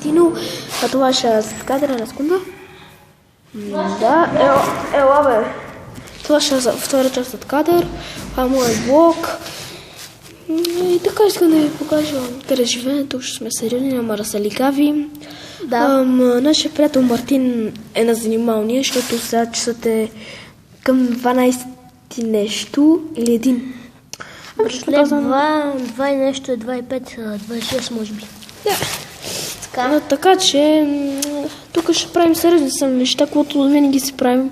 Мартино. А това ще след кадъра на секунда. Да, ела бе. Това ще е втора част от кадър. Това е моят блог. И така искам да ви покажа къде живеем. Тук ще сме сериозни, ама разсаликави. Да. Нашия приятел Мартин е на занималния, защото сега часът е към 12 нещо или един. След 2 и нещо е 2,5, 26 може би. Да. Така че тук ще правим сериозни са неща, които винаги си правим.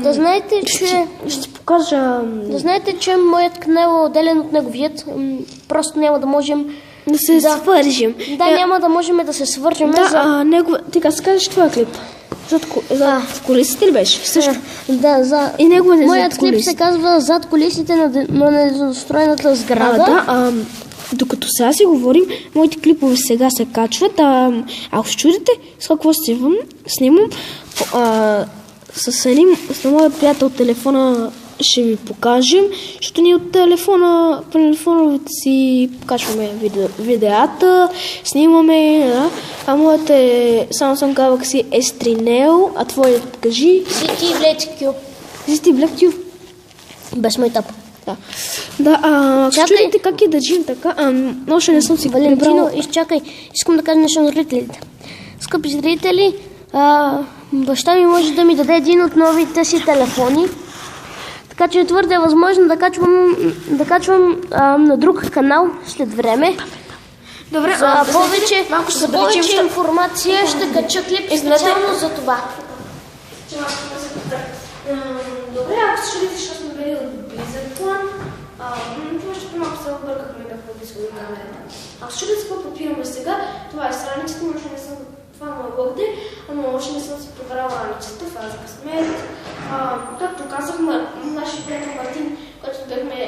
Да знаете, че... Ще ти покажа... Да знаете, че моят канал е отделен от неговият. Просто няма да можем... Да се свържим. Да, няма да можем да се свържем. Да, Ти скажеш твоя клип. Зад колисите ли беше? Също. Да, и неговият моят клип се казва Зад колисите на недостроената сграда. Докато сега си говорим, моите клипове сега се качват. Ако се чудите с какво снимам, с моя приятел телефона ще ви покажем, защото ние от телефоновете си качваме видеята, снимаме, да. А моят е Samsung Galaxy S3 Neo, а твоят кажи? ZT Black Cube. ZT Black Cube. Без майтап. Да, чудите как я държим така, още не съм си Валентино, изчакай, искам да кажа нещо на зрителите. Скъпи зрители, баща ми може да ми даде един от новите си телефони, така че е твърде възможно да качвам на друг канал след време. Добре, за повече информация ще кача клип специално за това. Добре, ако се чудите, защото сме били от близък план, това ще малко се объркахме да подписваме камерата. Ако се чудите с какво подпираме сега, това е страницата, може не съм това моя благодаря, ама още не съм си проверяла раницата, това е за късмет. Както казах, нашия приятел Мартин, който бяхме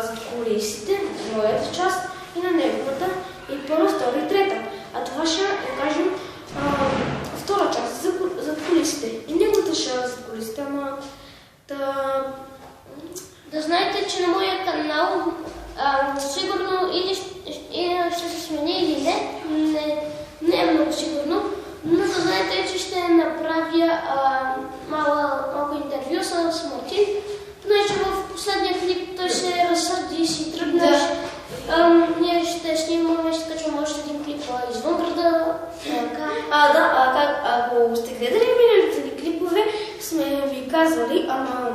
за колисите, моята част и на неговата, и първа, втора и трета. А това ще кажем втора част за колисите. И неговата ще за колисите, ама да знаете, че на моя канал сигурно или ще се смени или не е много сигурно, но да знаете, че ще направя малко интервю с Мартин, понеже в последния клип той се разсърди и си тръгнеш. Ние ще снимаме, ще качваме още един клип извън града. Ако сте гледали миналите ни клипове, сме ви казвали, ама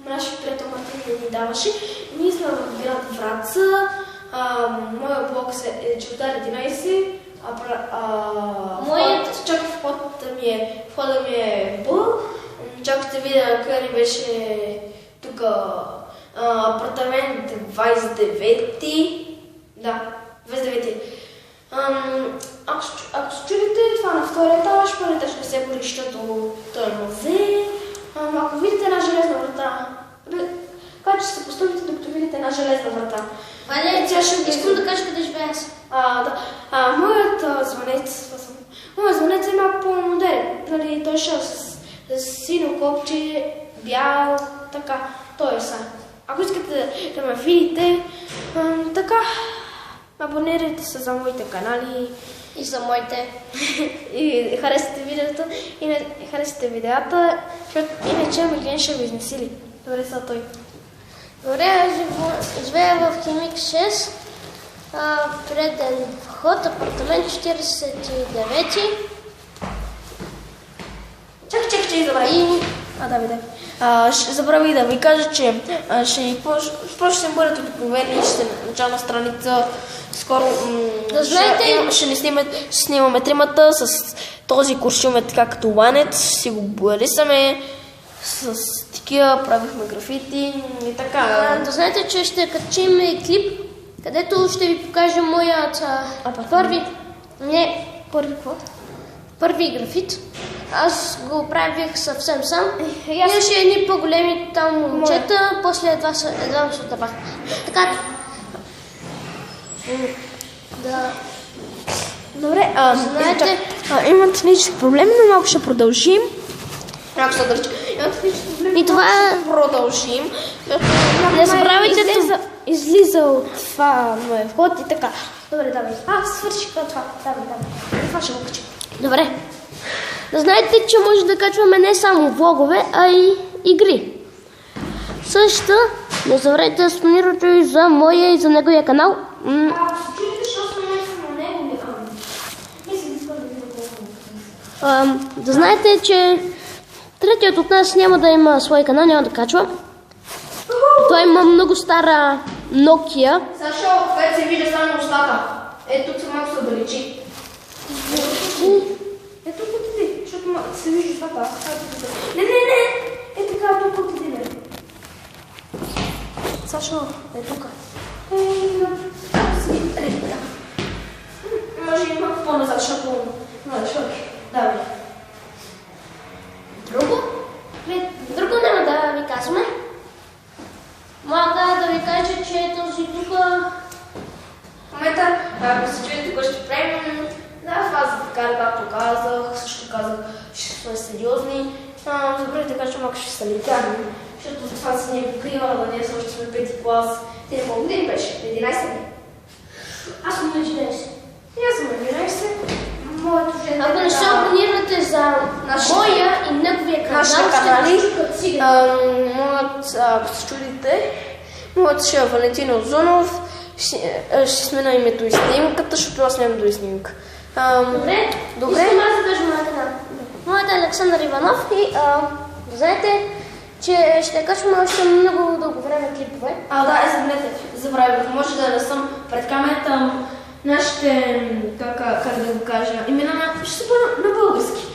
нашия приятел Мартин не ни даваше. Ние сме в град Враца, моя блог е Чилдар 11, чак входа ми е Б, чак ще видя къде беше тук апартамент 29. Да, 29. Ако се чудите, това на втория етаж, първият етаж не се бори, защото той е музей. Ако видите една железна врата, как ще се поступите, докато видите една железна врата? Искам да кажа къде живея аз. Моят звънец е малко по-модерен. Нали, той ще с сино копче, бял, така. Той е сам. Ако искате да ме видите, така, абонирайте се за моите канали. И за моите. И харесате видеото, и харесате видеята, защото иначе Миген ще ви изнесили. Добре са той. Добре, живея в Химик 6, преден вход, апартамент 49. Чакай, забравих да ви кажа, че ще се бъдат обикновени, ще начална страница. Скоро ще снимаме тримата с този куршум е така като ланец, си го борисаме с такива, правихме графити и така. Да знаете, че ще качим клип, където ще ви покажа моят първи графит. Аз го правих съвсем сам. Имаше едни по-големи там момчета, после едва се отдавах. Така. Да. Добре, знаете, имам технически проблеми, но малко ще продължим. И това продължим. Не забравяйте, излиза от това вход и така. Добре, давай. Свърших това. Давай. Това ще го качим. Добре. Да знаете, че може да качваме не само влогове, а и игри. Също не забравяйте да спонирате и за моя и за неговия канал. Чуете, защо съм на него? Мисля, Да знаете, че третият от нас няма да има свой канал, няма да качва. Той има много стара Nokia. Защо? Вече се вижда само устата. Ето тук малко се отдалечи. Ето тук отиди, защото се вижда устата. Не! Е така, тук отиди, не. Защо? Е тук. Може има по-назад, защото... Давай. Друго няма да ви казваме. Мога да ви кажа, че този тук... В момента, ако се чуете какво ще правим, това за така, както казах, също казах, ще сме сериозни. Добре, така че малко ще са летяни, защото това се не покрива, да ние също сме 5 клас. Ти не колко години беше? 11 ли? Аз съм на 11. И аз съм на 11. Моето жена... Ако не се абонирате за моя и неговия канал, нашите канали, ще ако се чудите, моят ще е Валентин Озунов, ще сме на името и снимката, защото аз нямам до и снимка. Добре. Искам аз да кажа моя канал. Моят е Александър Иванов и знаете, че ще качваме още много дълго време клипове. Забравях, може да не съм пред камерата. Нашите, как да го кажа, имена ще се бъдат на български.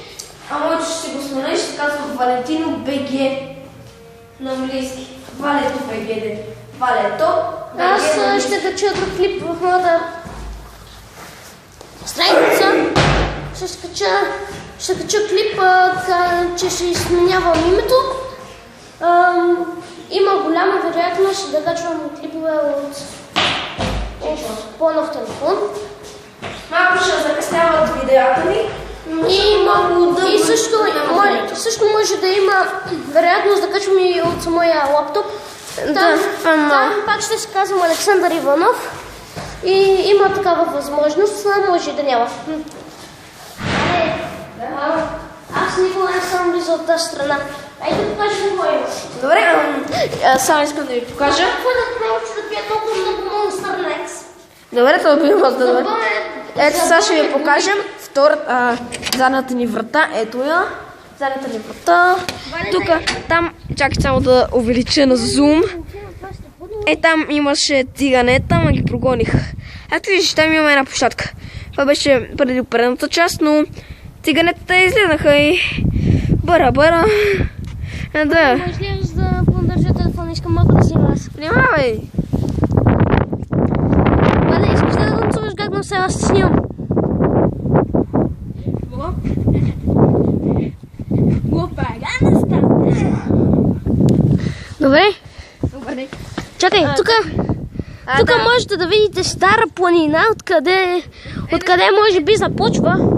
А моето ще си го смена и ще се казва Валентино БГ на английски. Валето БГ. Валето. Аз ще кача друг клип в моята страница. Ще кача клип, че ще сменявам името. Има голяма вероятност да качвам клипове от по-нов телефон. Малко ще закъсняват видеята ни. И също може да има вероятност да качвам и от моя лаптоп. Там пак ще се казвам Александър Иванов. И има такава възможност, а може и да няма. Аз никога не съм влизал от тази страна. Ай да покажа какво има. Добре, само искам да ви покажа. Какво да научи да пия толкова много Monster Next? Добре, това би имал да добре. Ето сега ще ви покажем задната ни врата. Ето я. Задната ни врата. Тук, там, чакай само да увелича на зум. Там имаше циганета, ама ги прогоних. Ето виждаш, там имаме една площадка. Това беше преди предната част, но циганетата излезнаха и бара. Да. Може ли да поддържа телефона? Искам малко да снимам аз. Внимавай! Валя, искаш да танцуваш как на все аз те снимам? Добре. Чакай, тук можете да видите стара планина, откъде може би започва.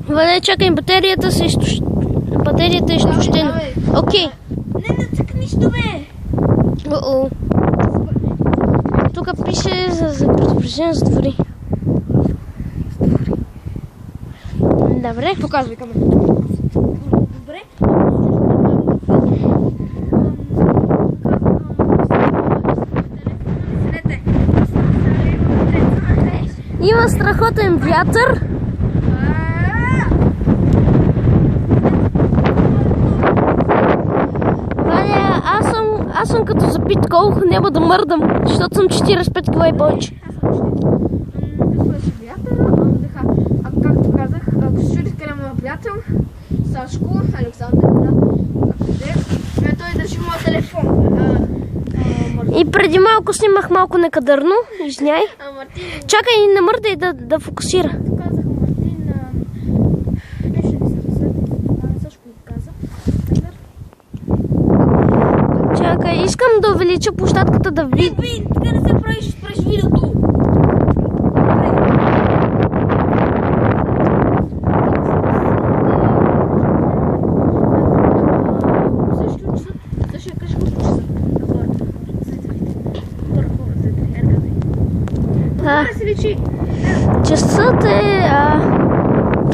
Валя, чакай, батерията е изтощена. Окей. Не цъкниш, бе! Тук пише за предупреждение, затвори. Добре. Показвай към мен. Добре. Има страхотен вятър. Ваня, аз съм като запит кол, няма да мърдам, защото съм 45 кг и повече. Както казах, ако се чудите къде моя приятел, Сашко, Александър, той държи моя телефон. И преди малко снимах малко некадърно, извиняй. Чакай, не мърдай да фокусира. Казах Мартин, нещо не се разсъди, Сашко каза. Чакай, искам да увелича площадката да видя. Така не се правиш, ще правиш видеото. Значи, Часът е...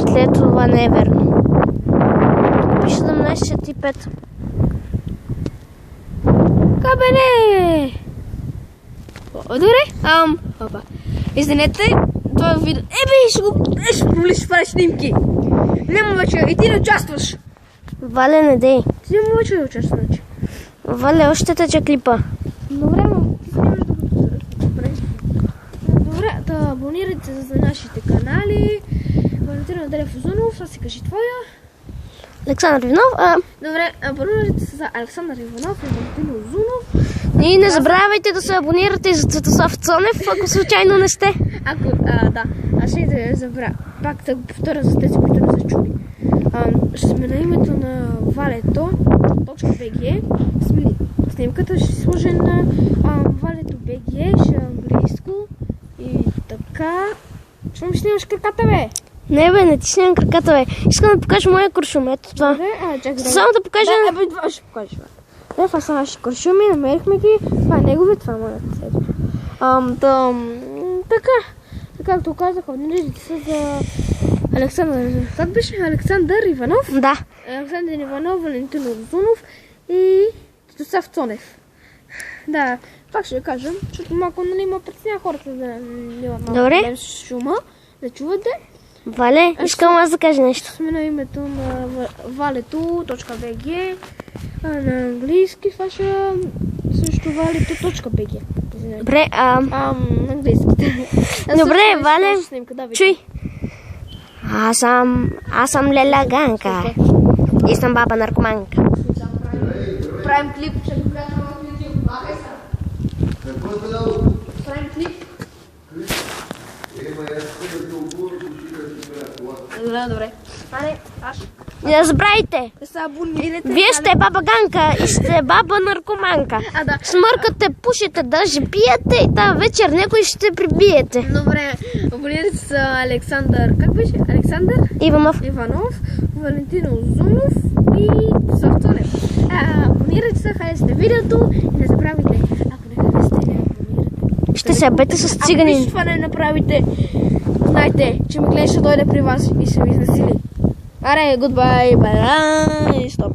след това не е верно. Пише 17:05. Кабеле! Добре, опа. Извинете, това видео... ще пролиш правиш снимки. Няма вече, и ти не участваш. Вале, не дей. Ти няма вече да участваш. Вале, още тече клипа. Добре, добре, да абонирайте се за нашите канали. Валентин Андрев Узунов, аз си кажи твоя. Александър Иванов. Добре, абонирайте се за Александър Иванов и Валентин Узунов. И не забравяйте да се абонирате и за Цветослав Цонев, ако случайно не сте. Да, аз ще да забравя. Пак да го повторя за тези, които не са чули. Ще сме на името на Valeto.bg. Снимката ще сложи на Valeto.bg, ще е английско и така. Що ми снимаш краката, бе? Не, бе, не ти снимам краката, бе. Искам да покажа моя куршум, ето това. Чакай, Само да покажа... Това ще покажа. Това са наши куршуми, намерихме ги. Това е негови, това е моят. Така, както казах, абонирайте се за Александър. Как беше? Александър Иванов? Да. Александър Иванов, Валентин Узунов и Цветослав Цонев. Да, пак ще кажа, защото малко има притеснява хората да нямат малко проблем с шума, да чувате. Вале, искам аз да кажа нещо. Сме на името на Valeto.bg, на английски това ще също Valeto.bg. Добре, на английски. Добре, Вале, чуй. Аз съм Леля Ганка и съм баба наркоманка. Правим клип, ще го гледам в YouTube. Махай са. Правим клип. Добре. Не забравяйте, Се абонирайте. вие сте баба Ганка и сте баба наркоманка. Да. Смъркате, пушите, даже пиете и тази вечер някой ще прибиете. Добре, абонирайте се Александър. Как беше? Александър Иванов. Валентин Узунов и Цветослав Цонев. Абонирайте се, харесате видеото и не забравяйте. Ако не харесате, не абонирате. Ще се бете с циганин. Ако това не направите, знайте, че Миглен ще дойде при вас и ще ви изнасили. Аре, goodbye, bye, стоп.